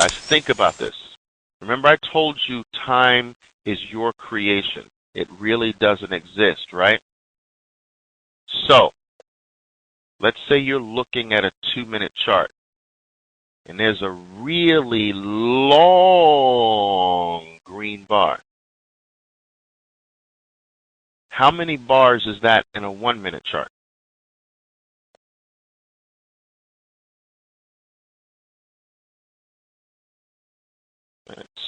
Guys, think about this. Remember I told you time is your creation. It really doesn't exist, right? So, let's say you're looking at a 2-minute chart, and there's a really long green bar. How many bars is that in a 1-minute chart?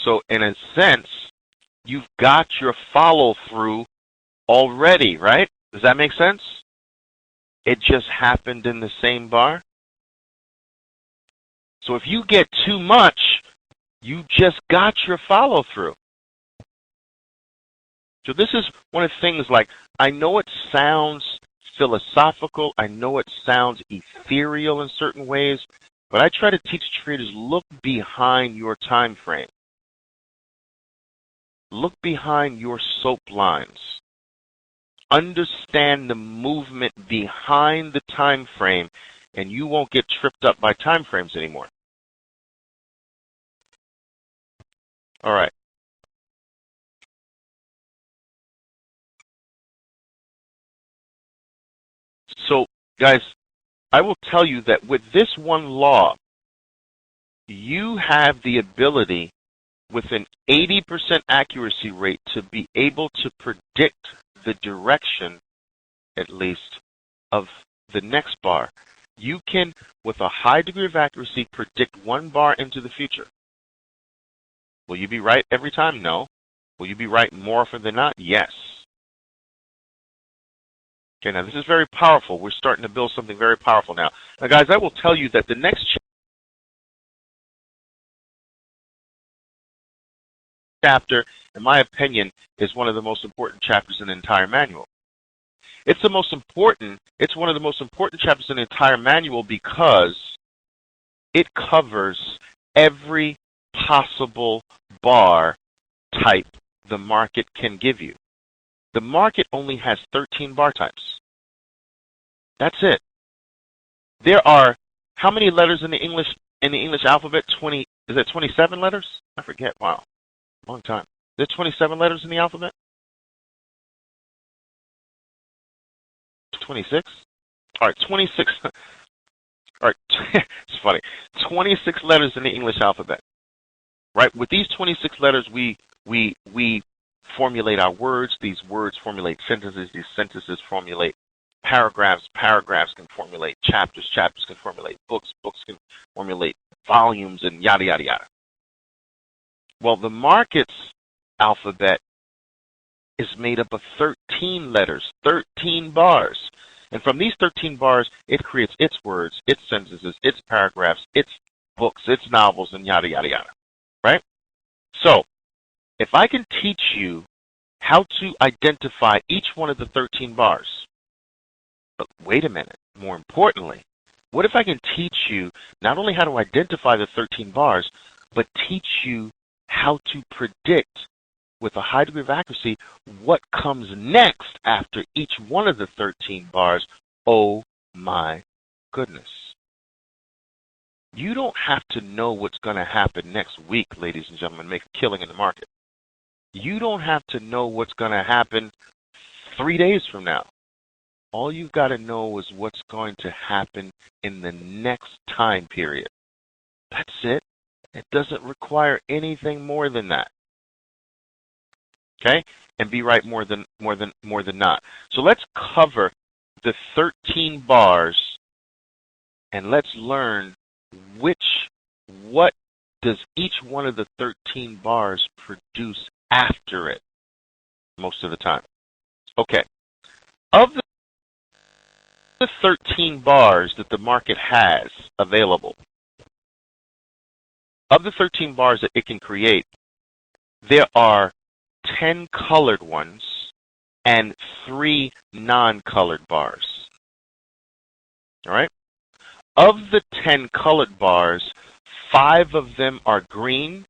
So in a sense, you've got your follow-through already, right? Does that make sense? It just happened in the same bar. So if you get too much, you just got your follow-through. So this is one of the things, like, I know it sounds philosophical, I know it sounds ethereal in certain ways, but I try to teach traders, look behind your time frame. Look behind your soap lines. Understand the movement behind the time frame, and you won't get tripped up by time frames anymore. All right. So, guys, I will tell you that with this one law, you have the ability with an 80% accuracy rate to be able to predict the direction, at least, of the next bar. You can, with a high degree of accuracy, predict one bar into the future. Will you be right every time? No. Will you be right more often than not? Yes. Okay, now this is very powerful. We're starting to build something very powerful now. Now, guys, I will tell you that the next chapter, in my opinion, is one of the most important chapters in the entire manual. It's one of the most important chapters in the entire manual because it covers every possible bar type the market can give you. The market only has 13 bar types. That's it. There are how many letters in the English alphabet? 20. Is it 27 letters? I forget. Wow, long time. There's 27 letters in the alphabet. 26. All right, 26. All right, it's funny. 26 letters in the English alphabet. Right. With these 26 letters, we formulate our words. These words formulate sentences. These sentences formulate paragraphs. Paragraphs can formulate chapters. Chapters can formulate books. Books can formulate volumes, and yada, yada, yada. Well, the market's alphabet is made up of 13 letters, 13 bars. And from these 13 bars, it creates its words, its sentences, its paragraphs, its books, its novels, and yada, yada, yada. Right? So, if I can teach you how to identify each one of the 13 bars, but wait a minute, more importantly, what if I can teach you not only how to identify the 13 bars, but teach you how to predict with a high degree of accuracy what comes next after each one of the 13 bars? Oh my goodness. You don't have to know what's going to happen next week, ladies and gentlemen, make a killing in the market. You don't have to know what's going to happen 3 days from now. All you've got to know is what's going to happen in the next time period. That's it. It doesn't require anything more than that. Okay? And be right more than not. So let's cover the 13 bars and let's learn what does each one of the 13 bars produce after it most of the time. Okay. Of the 13 bars that the market has available, of the 13 bars that it can create, there are 10 colored ones and 3 non-colored bars. All right? Of the 10 colored bars, 5 of them are green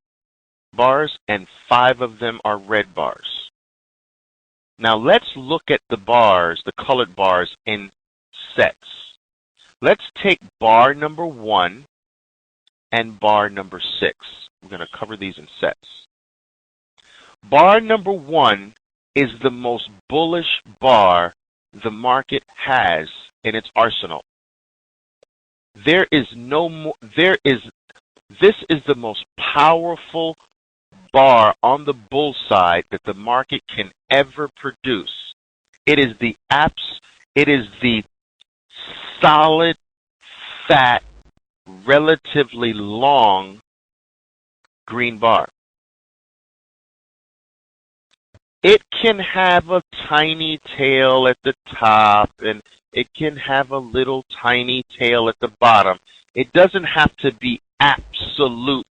bars and 5 of them are red bars. Now let's look at the bars, the colored bars, in sets. Let's take bar number 1 and bar number 6. We're going to cover these in sets. Bar number 1 is the most bullish bar the market has in its arsenal. There is no more, this is the most powerful bar on the bull side that the market can ever produce. It is the solid, fat, relatively long green bar. It can have a tiny tail at the top, and it can have a little tiny tail at the bottom. It doesn't have to be absolute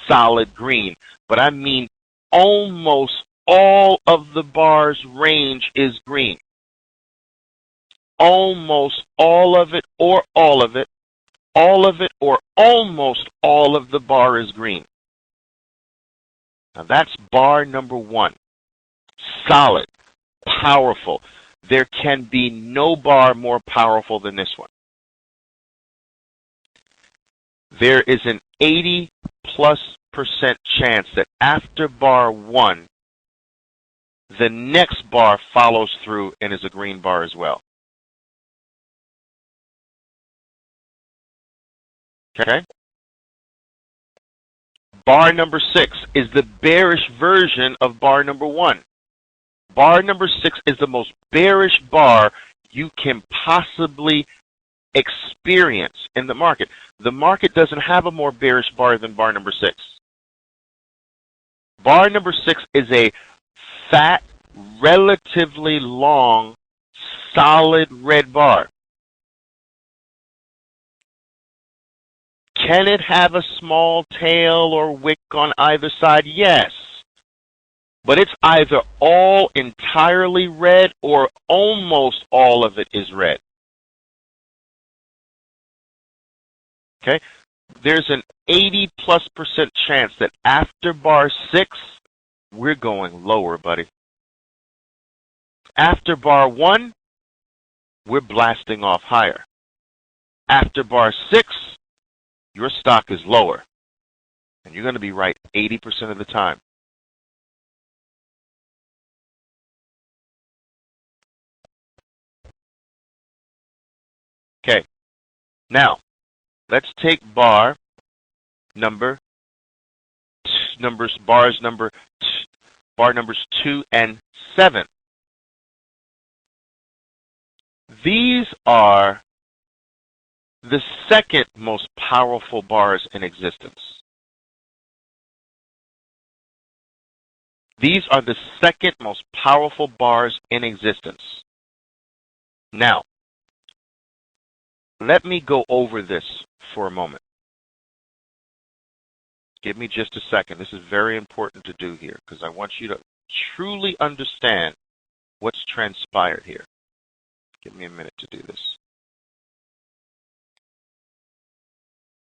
solid green, but I mean almost all of the bar's range is green. Almost all of it or all of it, all of it or almost all of the bar is green. Now that's bar number 1. Solid, powerful. There can be no bar more powerful than this one. There is an 80+% chance that after bar 1, the next bar follows through and is a green bar as well. Okay? Bar number 6 is the bearish version of bar number 1. Bar number 6 is the most bearish bar you can possibly experience in the market. The market doesn't have a more bearish bar than bar number 6. Bar number 6 is a fat, relatively long, solid red bar. Can it have a small tail or wick on either side? Yes. But it's either all entirely red or almost all of it is red. Okay? There's an 80+% chance that after bar 6, we're going lower, buddy. After bar 1, we're blasting off higher. After bar 6, your stock is lower. And you're going to be right 80% of the time. Okay, now let's take bars numbers 2 and 7. These are the second most powerful bars in existence. These are the second most powerful bars in existence. Now, let me go over this for a moment. Give me just a second. This is very important to do here because I want you to truly understand what's transpired here. Give me a minute to do this.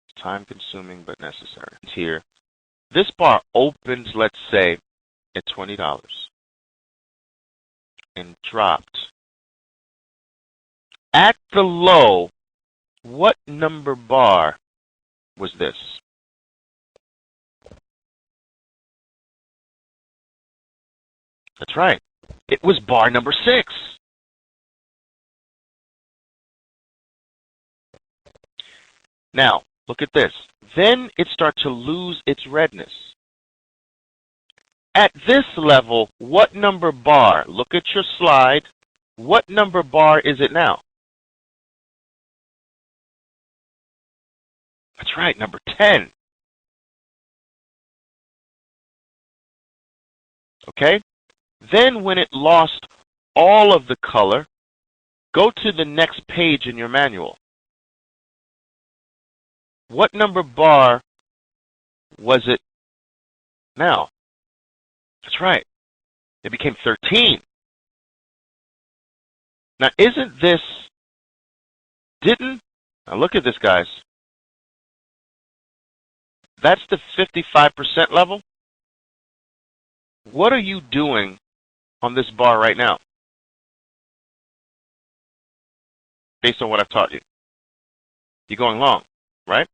It's time-consuming but necessary. Here, this bar opens, let's say, at $20 and dropped. At the low, what number bar was this? That's right. It was bar number 6. Now, look at this. Then it starts to lose its redness. At this level, what number bar? Look at your slide. What number bar is it now? That's right, number 10. Okay? Then when it lost all of the color, go to the next page in your manual. What number bar was it now? That's right. It became 13. Now, isn't this, now look at this, guys. That's the 55% level. What are you doing on this bar right now? Based on what I've taught you. You're going long, right?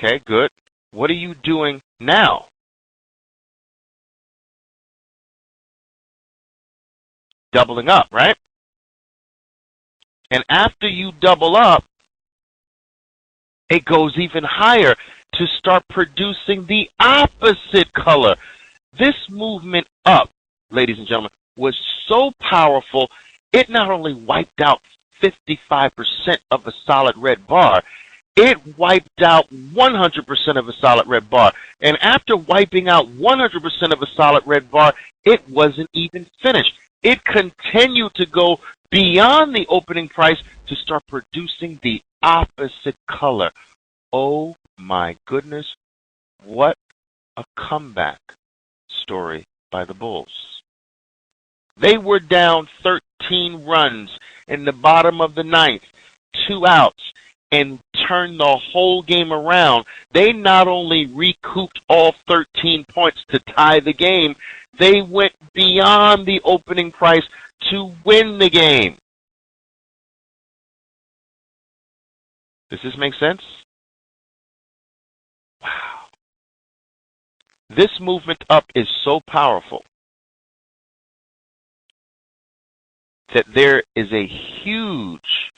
Okay, good. What are you doing now? Doubling up, right? And after you double up, it goes even higher to start producing the opposite color. This movement up, ladies and gentlemen, was so powerful, it not only wiped out 55% of a solid red bar, it wiped out 100% of a solid red bar. And after wiping out 100% of a solid red bar, it wasn't even finished. It continued to go beyond the opening price to start producing the opposite color. Oh my goodness, what a comeback story by the Bulls. They were down 13 runs in the bottom of the ninth, 2 outs, and turned the whole game around. They not only recouped all 13 points to tie the game, they went beyond the opening price to win the game. Does this make sense? Wow. This movement up is so powerful that there is a huge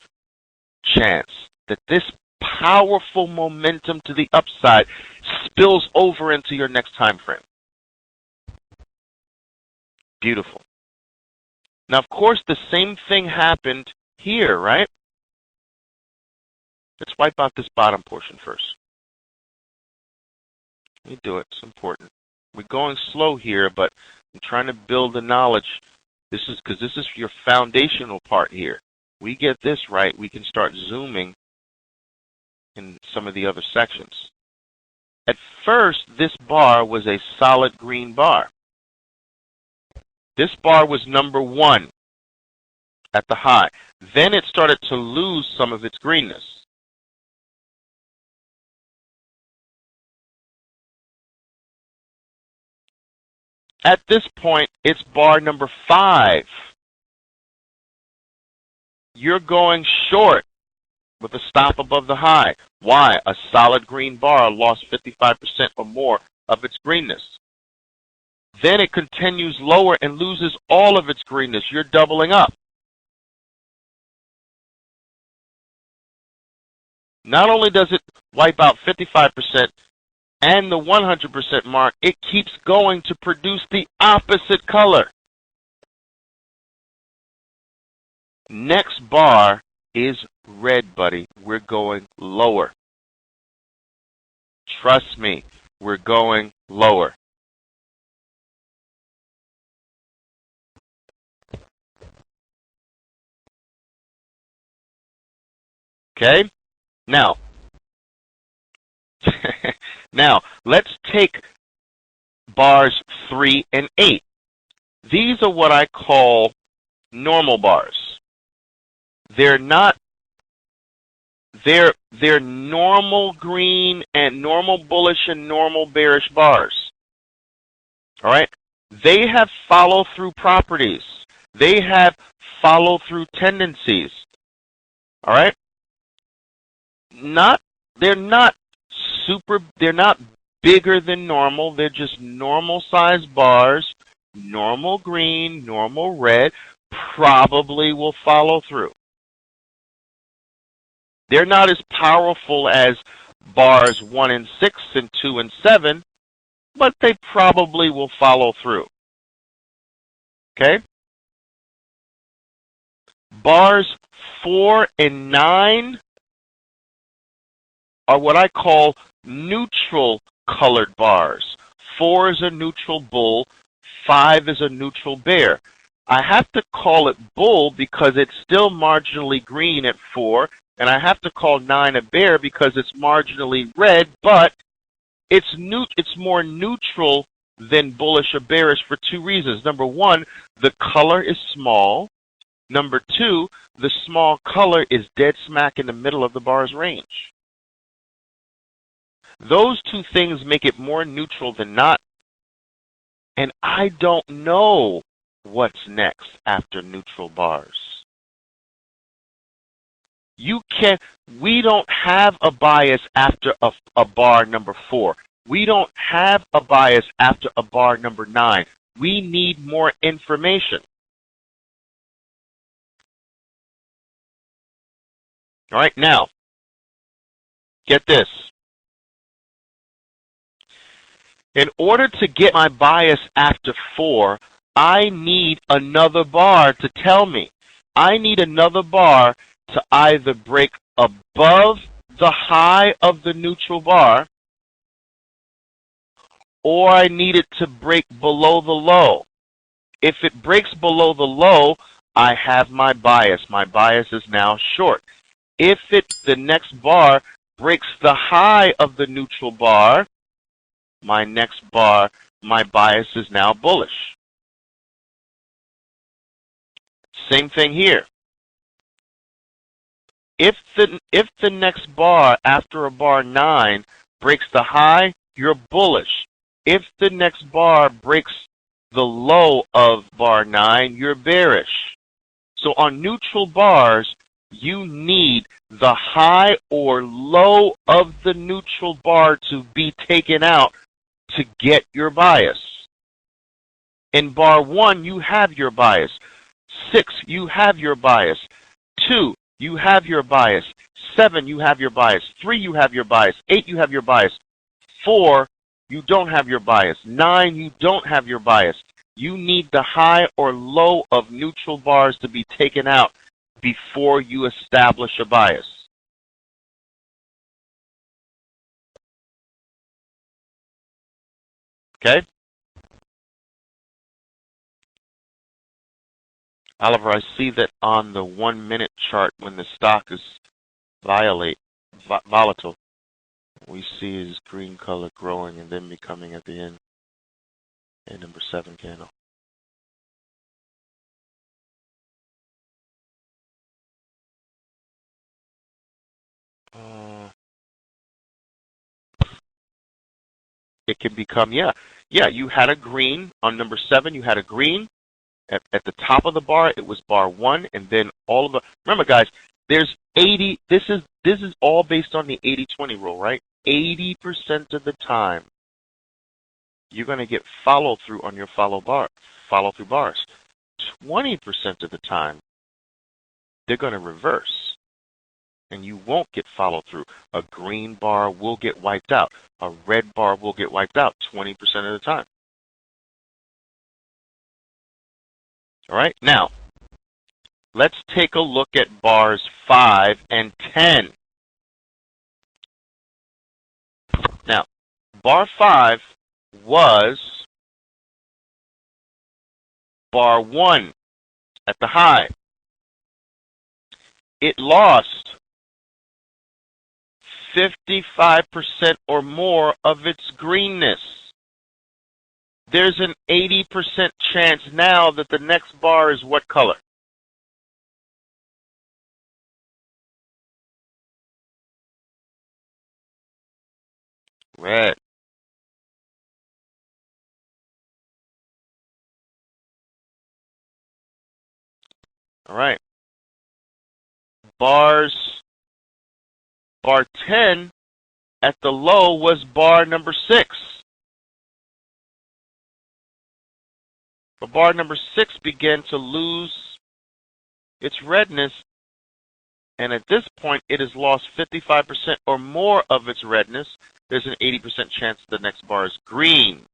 chance that this powerful momentum to the upside spills over into your next time frame. Beautiful. Now, of course, the same thing happened here, right? Let's wipe out this bottom portion first. Let me do it. It's important. We're going slow here, but I'm trying to build the knowledge. This is your foundational part here. We get this right, we can start zooming in some of the other sections. At first, this bar was a solid green bar. This bar was number 1 at the high. Then it started to lose some of its greenness. At this point, it's bar number 5. You're going short with a stop above the high. Why? A solid green bar lost 55% or more of its greenness. Then it continues lower and loses all of its greenness. You're doubling up. Not only does it wipe out 55% and the 100% mark, it keeps going to produce the opposite color. Next bar is red, buddy. We're going lower. Trust me, we're going lower. Okay? Now, let's take bars 3 and 8. These are what I call normal bars. They're normal green and normal bullish and normal bearish bars. All right? They have follow-through properties. They have follow-through tendencies. All right? They're not bigger than normal. They're just normal sized bars, normal green, normal red, probably will follow through. They're not as powerful as bars 1 and 6 and 2 and 7, but they probably will follow through. Okay? Bars 4 and 9 are what I call neutral colored bars. 4 is a neutral bull, 5 is a neutral bear. I have to call it bull because it's still marginally green at 4, and I have to call 9 a bear because it's marginally red, but it's more neutral than bullish or bearish for 2 reasons. Number 1, the color is small. Number 2, the small color is dead smack in the middle of the bar's range. Those 2 things make it more neutral than not, and I don't know what's next after neutral bars. We don't have a bias after a bar number 4. We don't have a bias after a bar number 9. We need more information. All right, now, get this. In order to get my bias after 4, I need another bar to tell me. I need another bar to either break above the high of the neutral bar, or I need it to break below the low. If it breaks below the low, I have my bias. My bias is now short. If the next bar breaks the high of the neutral bar, my bias is now bullish. Same thing here. If the next bar after a bar 9 breaks the high, you're bullish. If the next bar breaks the low of bar 9, you're bearish. So on neutral bars, you need the high or low of the neutral bar to be taken out to get your bias. In bar 1, you have your bias. 6, you have your bias. 2, you have your bias. 7, you have your bias. 3, you have your bias. 8, you have your bias. 4, you don't have your bias. 9, you don't have your bias. You need the high or low of neutral bars to be taken out before you establish a bias. Okay? Oliver, I see that on the 1-minute chart when the stock is volatile, we see his green color growing and then becoming at the end. And number 7 candle. It can become, yeah, you had a green. On number 7, you had a green. At the top of the bar, it was bar 1, and then all of the, remember guys, there's 80, this is all based on the 80-20 rule, right? 80% of the time, you're going to get follow through on your follow through bars. 20% of the time, they're going to reverse, and you won't get follow through. A green bar will get wiped out. A red bar will get wiped out 20% of the time. All right, now, let's take a look at bars 5 and 10. Now, bar 5 was bar 1 at the high. It lost 55% or more of its greenness. There's an 80% chance now that the next bar is what color? Red. All right. Bar 10 at the low was bar number 6. But bar number 6 began to lose its redness, and at this point it has lost 55% or more of its redness. There's an 80% chance the next bar is green.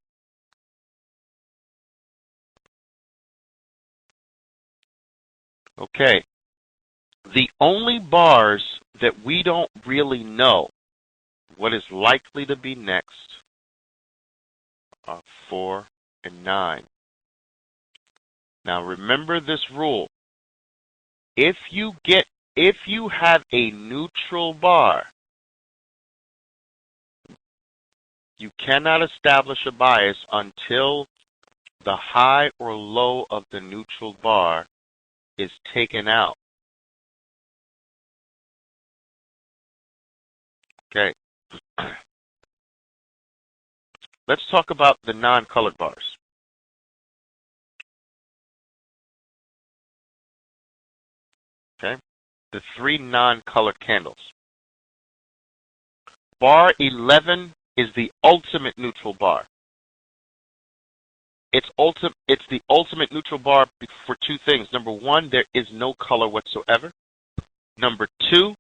Okay. The only bars that we don't really know what is likely to be next are 4 and 9. Now remember this rule. If you have a neutral bar, you cannot establish a bias until the high or low of the neutral bar is taken out. Okay. Let's talk about the non-colored bars. Okay. the three non-colored candles. Bar 11 is the ultimate neutral bar. It's the ultimate neutral bar for two things. Number one, there is no color whatsoever. Number two,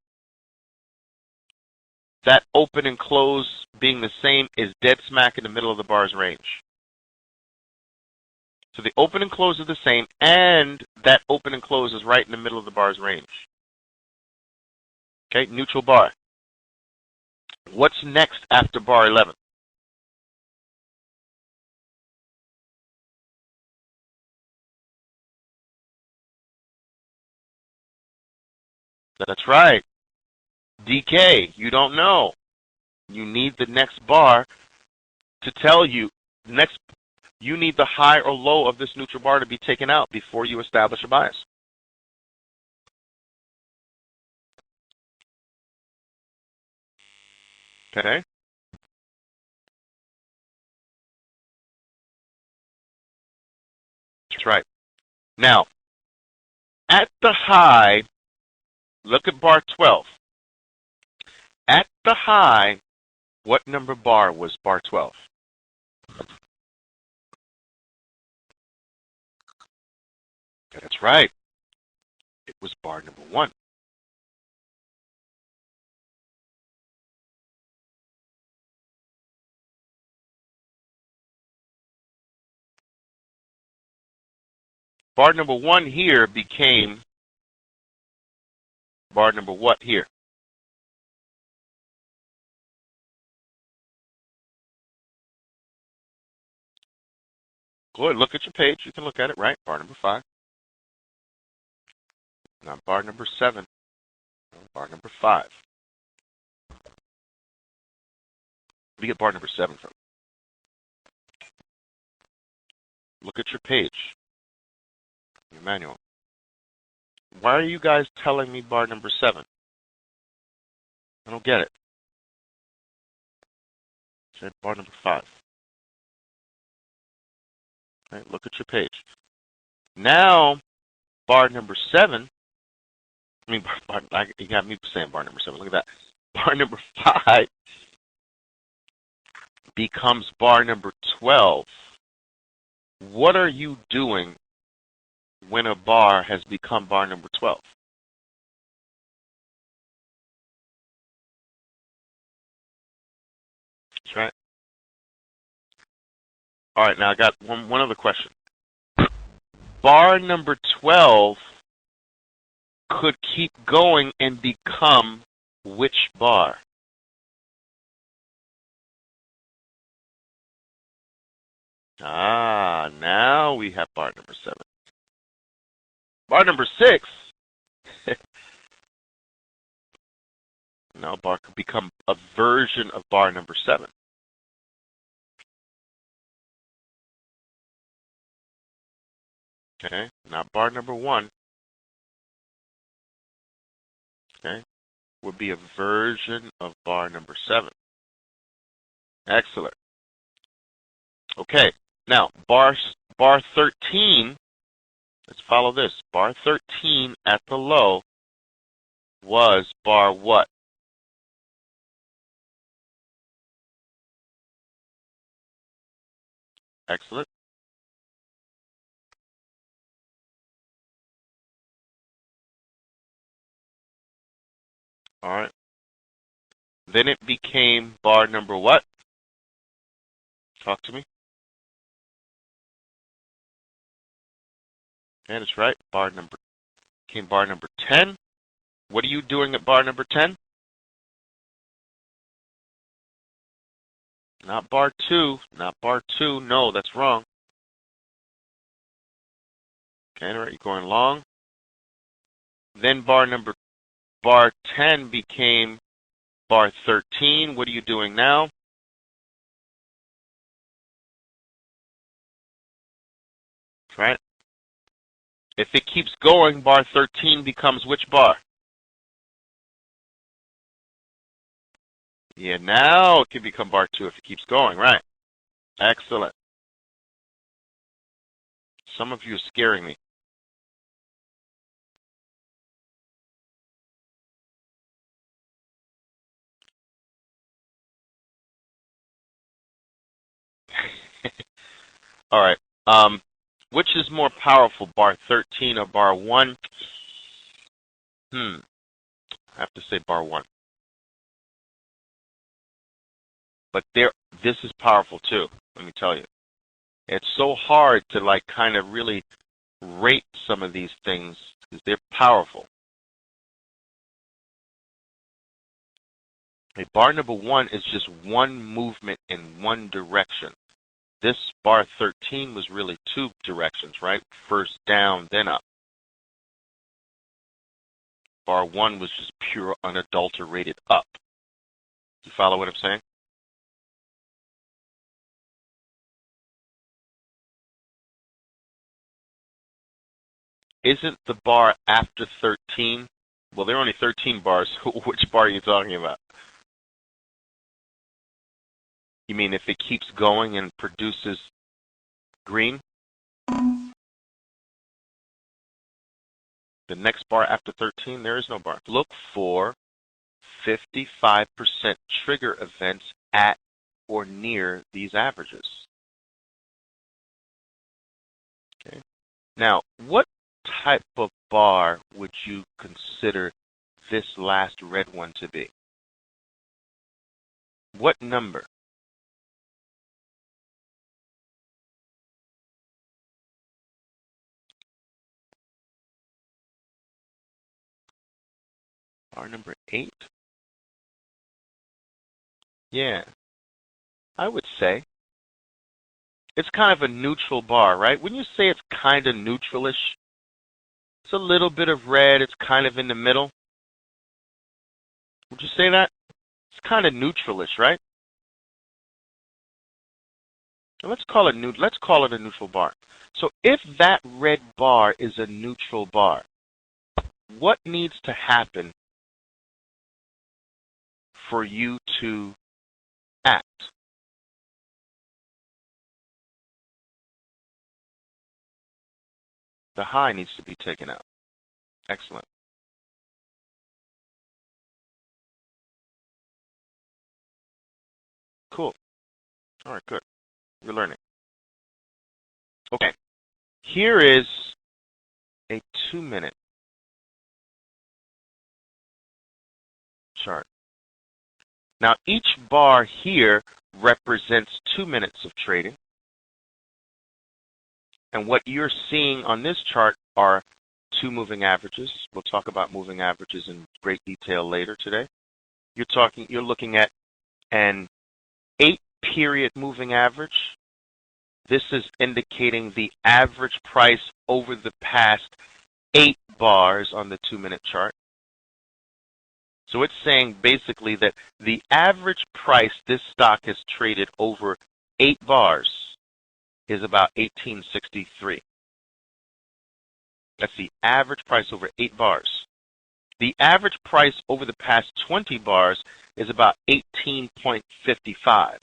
that open and close being the same is dead smack in the middle of the bar's range. So the open and close are the same, and that open and close is right in the middle of the bar's range. Okay, neutral bar. What's next after bar 11? That's right. DK, you don't know. You need the next bar to tell you. You need the high or low of this neutral bar to be taken out before you establish a bias. Okay? That's right. Now, at the high, look at bar 12. At the high, what number bar was bar 12? That's right. It was bar number 1. Bar number 1 here became bar number what here? Go ahead, look at your page. You can look at it, right? Bar number 5. Not bar number 7. No, bar number 5. Let me get bar number 7 from. Look at your page, your manual. Why are you guys telling me bar number 7? I don't get it. Say bar number 5. Okay, look at your page. Now, bar number 7. I mean, you got me saying bar number 7. Look at that. Bar number 5 becomes bar number 12. What are you doing when a bar has become bar number 12? That's right. All right, now I got one other question. Bar number 12 could keep going and become which bar? Ah, now we have bar number 7. Bar number 6. Now bar could become a version of bar number 7. Okay, now bar number 1. Okay, would be a version of bar number 7. Excellent. Okay, now bar 13, let's follow this. Bar 13 at the low was bar what? Excellent. All right. Then it became bar number what? Talk to me. Okay, that's right. Became bar number 10. What are you doing at bar number 10? Not bar 2. Not bar 2. No, that's wrong. Okay, all right, you're going long. Then bar 10 became bar 13. What are you doing now? That's right. If it keeps going, bar 13 becomes which bar? Yeah, now it can become bar 2 if it keeps going, right? Excellent. Some of you are scaring me. All right. Which is more powerful, bar 13 or bar 1? I have to say bar 1. But this is powerful too, let me tell you. It's so hard to like kind of really rate some of these things because they're powerful. Okay, bar number 1 is just one movement in one direction. This bar 13 was really two directions, right? First down, then up. Bar 1 was just pure unadulterated up. You follow what I'm saying? Isn't the bar after 13? Well, there are only 13 bars. Which bar are you talking about? You mean if it keeps going and produces green? The next bar after 13, there is no bar. Look for 55% trigger events at or near these averages. Okay. Now, what type of bar would you consider this last red one to be? What number? Bar number 8? Yeah, I would say. It's kind of a neutral bar, right? Wouldn't you say it's kind of neutralish? It's a little bit of red. It's kind of in the middle. Would you say that? It's kind of neutralish, right? So let's call it a neutral bar. So if that red bar is a neutral bar, what needs to happen for you to act? The high needs to be taken out. Excellent. Cool. All right, good. You're learning. Okay. Here is a 2-minute chart. Now, each bar here represents 2 minutes of trading. And what you're seeing on this chart are 2 moving averages. We'll talk about moving averages in great detail later today. You're looking at an 8-period moving average. This is indicating the average price over the past 8 bars on the 2-minute chart. So it's saying basically that the average price this stock has traded over 8 bars is about 1863. That's the average price over 8 bars. The average price over the past 20 bars is about 18.55.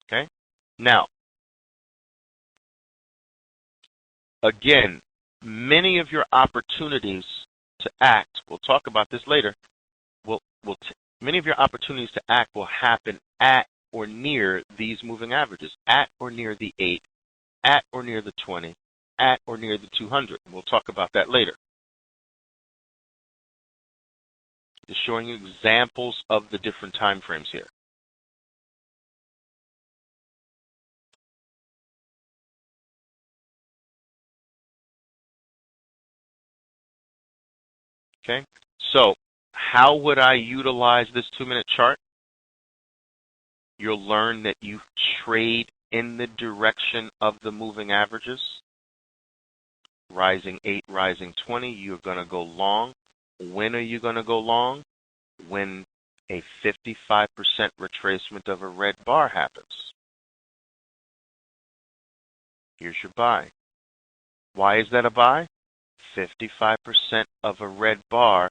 Okay? Now, again, many of your opportunities to act, we'll talk about this later, many of your opportunities to act will happen at or near these moving averages, at or near the 8, at or near the 20, at or near the 200. We'll talk about that later. Just showing you examples of the different time frames here. Okay, so how would I utilize this 2-minute chart? You'll learn that you trade in the direction of the moving averages. Rising 8, rising 20, you're going to go long. When are you going to go long? When a 55% retracement of a red bar happens. Here's your buy. Why is that a buy? 55% of a red bar